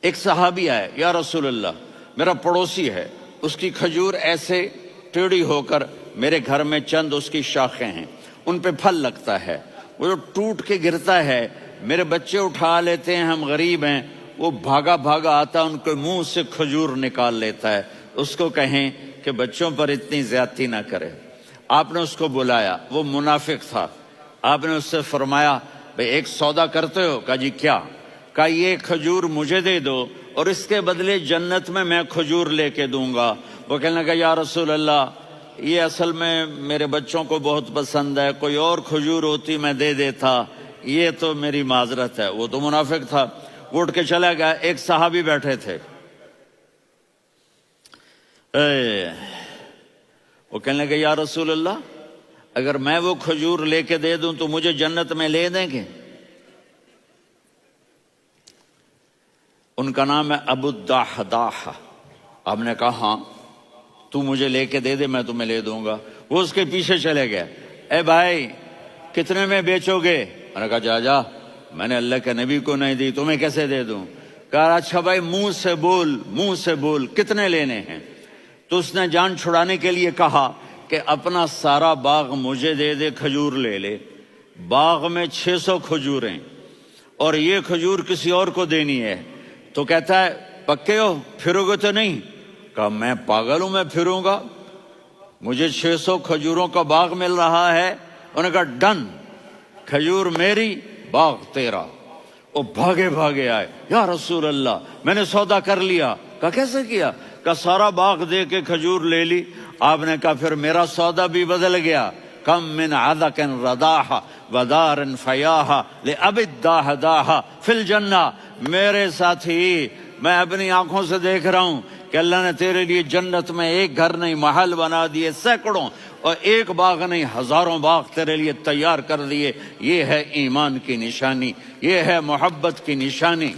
ایک صحابی آئے، یا رسول اللہ میرا پڑوسی ہے، اس کی کھجور ایسے ٹیڑھی ہو کر میرے گھر میں چند اس کی شاخیں ہیں، ان پہ پھل لگتا ہے، وہ جو ٹوٹ کے گرتا ہے میرے بچے اٹھا لیتے ہیں، ہم غریب ہیں، وہ بھاگا بھاگا آتا ان کے منہ سے کھجور نکال لیتا ہے، اس کو کہیں کہ بچوں پر اتنی زیادتی نہ کرے۔ آپ نے اس کو بلایا، وہ منافق تھا، آپ نے اس سے فرمایا بھئی ایک سودا کرتے ہو؟ کہا جی کیا؟ کہا یہ کھجور مجھے دے دو اور اس کے بدلے جنت میں کھجور لے کے دوں گا۔ وہ کہنے لگا یا رسول اللہ یہ اصل میں میرے بچوں کو بہت پسند ہے، کوئی اور کھجور ہوتی میں دے دیتا، یہ تو میری معذرت ہے۔ وہ تو منافق تھا، وہ اٹھ کے چلا گیا۔ ایک صحابی بیٹھے تھے، وہ کہنے لگے یا رسول اللہ اگر میں وہ کھجور لے کے دے دوں تو مجھے جنت میں لے دیں گے؟ ان کا نام ہے ابو الدحداح۔ آپ نے کہا ہاں تو مجھے لے کے دے دے میں تمہیں لے دوں گا۔ وہ اس کے پیچھے چلے گئے، اے بھائی کتنے میں بیچو گے؟ میں نے کہا جا جا، میں نے اللہ کے نبی کو نہیں دی، تمہیں کیسے دے دوں؟ کہا اچھا بھائی منہ سے بول کتنے لینے ہیں؟ تو اس نے جان چھڑانے کے لیے کہا کہ اپنا سارا باغ مجھے دے دے، کھجور لے لے۔ باغ میں 600 کھجوریں اور یہ کھجور کسی اور کو دینی ہے۔ تو کہتا ہے پکے ہو، پھرو گے تو نہیں؟ کہا میں پاگل ہوں، میں پھروں گا؟ مجھے 600 کھجوروں کا باغ مل رہا ہے۔ انہوں نے کہا ڈن، کھجور میری باغ تیرا۔ وہ بھاگے بھاگے آئے، یا رسول اللہ میں نے سودا کر لیا۔ کہا کیسے کیا؟ کہا سارا باغ دے کے کھجور لے لی۔ آپ نے کہا پھر میرا سودا بھی بدل گیا۔ کم من عذق رداح ودار فیاح لأبی الدحداح فی الجنہ۔ میرے ساتھی میں اپنی آنکھوں سے دیکھ رہا ہوں کہ اللہ نے تیرے لیے جنت میں ایک گھر نہیں محل بنا دیے سینکڑوں، اور ایک باغ نہیں ہزاروں باغ تیرے لیے تیار کر دیے۔ یہ ہے ایمان کی نشانی، یہ ہے محبت کی نشانی۔